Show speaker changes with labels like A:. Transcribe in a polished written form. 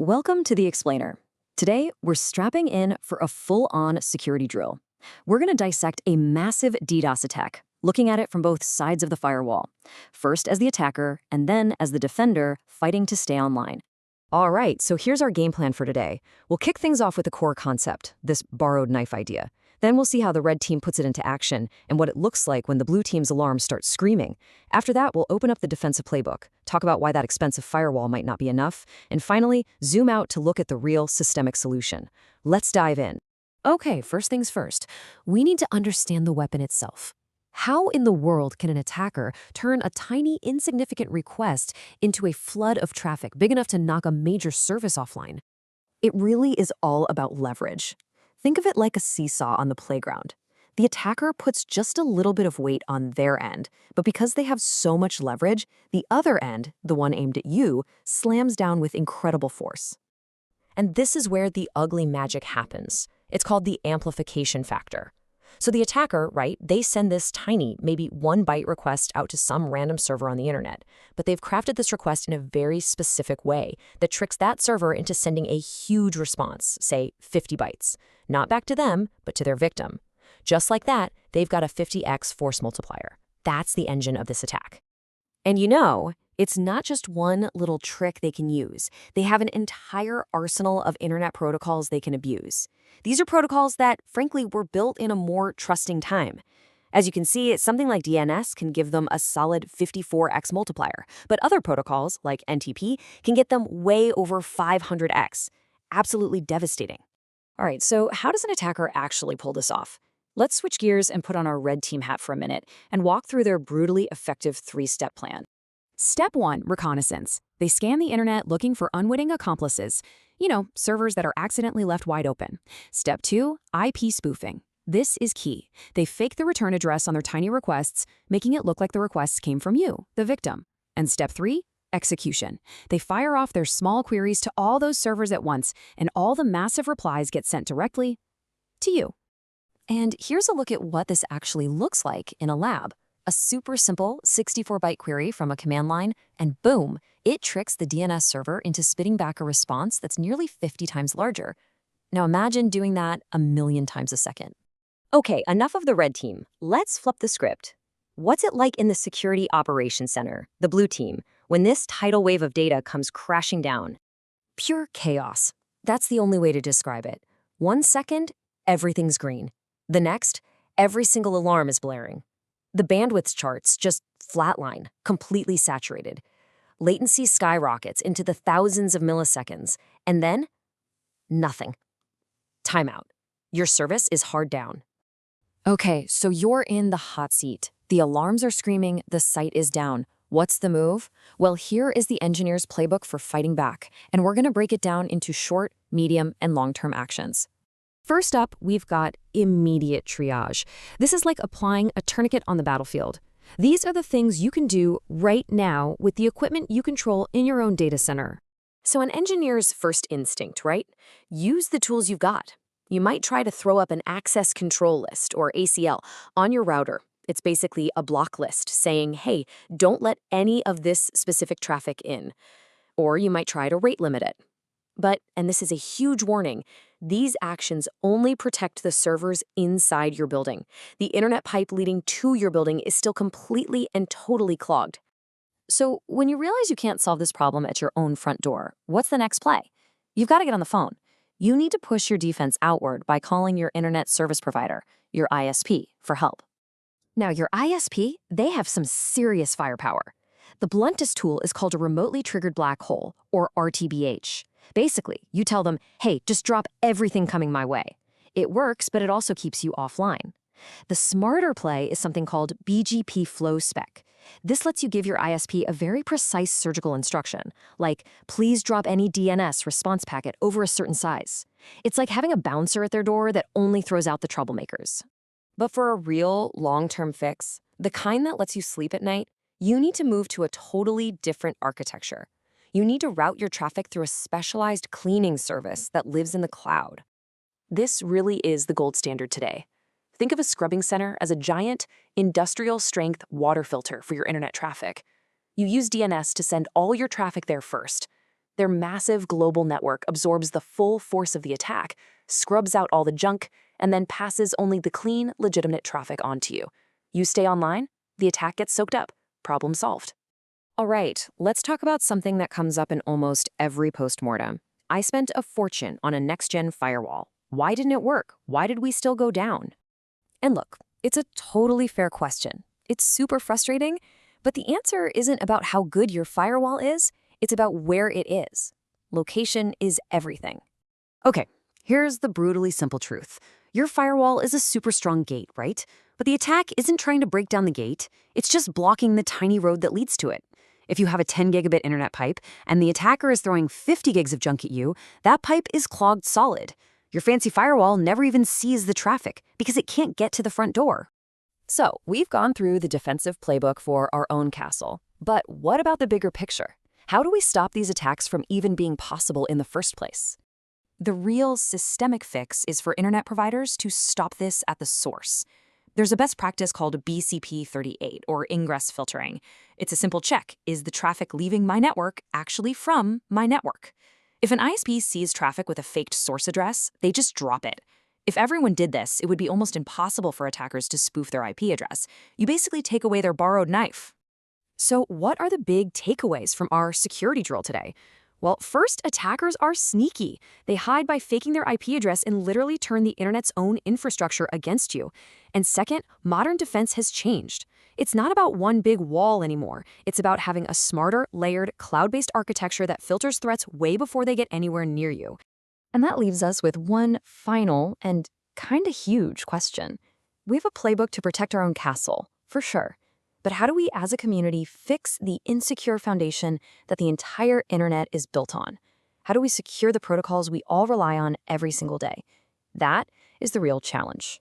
A: Welcome to The Explainer. Today, we're strapping in for a full-on security drill. We're going to dissect a massive DDoS attack, looking at it from both sides of the firewall. First as the attacker, and then as the defender fighting to stay online. All right, so here's our game plan for today. We'll kick things off with the core concept, this borrowed knife idea. Then we'll see how the red team puts it into action and what it looks like when the blue team's alarm starts screaming. After that, we'll open up the defensive playbook, talk about why that expensive firewall might not be enough, and finally, zoom out to look at the real systemic solution. Let's dive in. Okay, first things first. We need to understand the weapon itself. How in the world can an attacker turn a tiny, insignificant request into a flood of traffic big enough to knock a major service offline? It really is all about leverage. Think of it like a seesaw on the playground. The attacker puts just a little bit of weight on their end, but because they have so much leverage, the other end, the one aimed at you, slams down with incredible force. And this is where the ugly magic happens. It's called the amplification factor. So the attacker, right, they send this tiny, maybe 1 byte request out to some random server on the internet, but they've crafted this request in a very specific way that tricks that server into sending a huge response, say 50 bytes, not back to them, but to their victim. Just like that, they've got a 50x force multiplier. That's the engine of this attack. And it's not just one little trick they can use. They have an entire arsenal of internet protocols they can abuse. These are protocols that, frankly, were built in a more trusting time. As you can see, something like DNS can give them a solid 54x multiplier, but other protocols, like NTP, can get them way over 500x. Absolutely devastating. All right, so how does an attacker actually pull this off? Let's switch gears and put on our red team hat for a minute and walk through their brutally effective 3-step plan. Step 1, reconnaissance. They scan the internet looking for unwitting accomplices, servers that are accidentally left wide open. Step 2, IP spoofing. This is key. They fake the return address on their tiny requests, making it look like the requests came from you, the victim. And step 3, execution. They fire off their small queries to all those servers at once, and all the massive replies get sent directly to you. And here's a look at what this actually looks like in a lab. A super simple 64-byte query from a command line, and boom, it tricks the DNS server into spitting back a response that's nearly 50 times larger. Now imagine doing that 1,000,000 times a second. Okay, enough of the red team. Let's flip the script. What's it like in the Security Operations Center, the blue team, when this tidal wave of data comes crashing down? Pure chaos. That's the only way to describe it. 1 second, everything's green. The next, every single alarm is blaring. The bandwidth charts just flatline, completely saturated. Latency skyrockets into the thousands of milliseconds, and then nothing. Timeout. Your service is hard down. Okay, so you're in the hot seat. The alarms are screaming, the site is down. What's the move? Well, here is the engineer's playbook for fighting back, and we're going to break it down into short, medium, and long-term actions. First up, we've got immediate triage. This is like applying a tourniquet on the battlefield. These are the things you can do right now with the equipment you control in your own data center. So an engineer's first instinct, right? Use the tools you've got. You might try to throw up an access control list, or ACL, on your router. It's basically a block list saying, hey, don't let any of this specific traffic in. Or you might try to rate limit it. But, and this is a huge warning, these actions only protect the servers inside your building. The internet pipe leading to your building is still completely and totally clogged. So when you realize you can't solve this problem at your own front door, what's the next play? You've got to get on the phone. You need to push your defense outward by calling your internet service provider, your ISP, for help. Now, your ISP, they have some serious firepower. The bluntest tool is called a remotely triggered black hole, or RTBH. Basically, you tell them, hey, just drop everything coming my way. It works, but it also keeps you offline. The smarter play is something called BGP flow spec. This lets you give your ISP a very precise surgical instruction, like, please drop any DNS response packet over a certain size. It's like having a bouncer at their door that only throws out the troublemakers. But for a real long-term fix, the kind that lets you sleep at night, you need to move to a totally different architecture. You need to route your traffic through a specialized cleaning service that lives in the cloud. This really is the gold standard today. Think of a scrubbing center as a giant, industrial-strength water filter for your internet traffic. You use DNS to send all your traffic there first.
B: Their massive global network absorbs the full force of the attack, scrubs out all the junk, and then passes only the clean, legitimate traffic onto you. You stay online, the attack gets soaked up. Problem solved.
A: All right, let's talk about something that comes up in almost every postmortem. I spent a fortune on a next-gen firewall. Why didn't it work? Why did we still go down? And look, it's a totally fair question. It's super frustrating, but the answer isn't about how good your firewall is, it's about where it is. Location is everything. Okay, here's the brutally simple truth. Your firewall is a super strong gate, right? But the attack isn't trying to break down the gate, it's just blocking the tiny road that leads to it. If you have a 10 gigabit internet pipe and the attacker is throwing 50 gigs of junk at you, that pipe is clogged solid. Your fancy firewall never even sees the traffic because it can't get to the front door. So, we've gone through the defensive playbook for our own castle. But what about the bigger picture? How do we stop these attacks from even being possible in the first place? The real systemic fix is for internet providers to stop this at the source. There's a best practice called BCP38, or ingress filtering. It's a simple check. Is the traffic leaving my network actually from my network? If an ISP sees traffic with a faked source address, they just drop it. If everyone did this, it would be almost impossible for attackers to spoof their IP address. You basically take away their borrowed knife. So what are the big takeaways from our security drill today? Well, first, attackers are sneaky. They hide by faking their IP address and literally turn the internet's own infrastructure against you. And second, modern defense has changed. It's not about one big wall anymore. It's about having a smarter, layered, cloud-based architecture that filters threats way before they get anywhere near you. And that leaves us with one final and kinda huge question. We have a playbook to protect our own castle, for sure. But how do we, as a community, fix the insecure foundation that the entire internet is built on? How do we secure the protocols we all rely on every single day? That is the real challenge.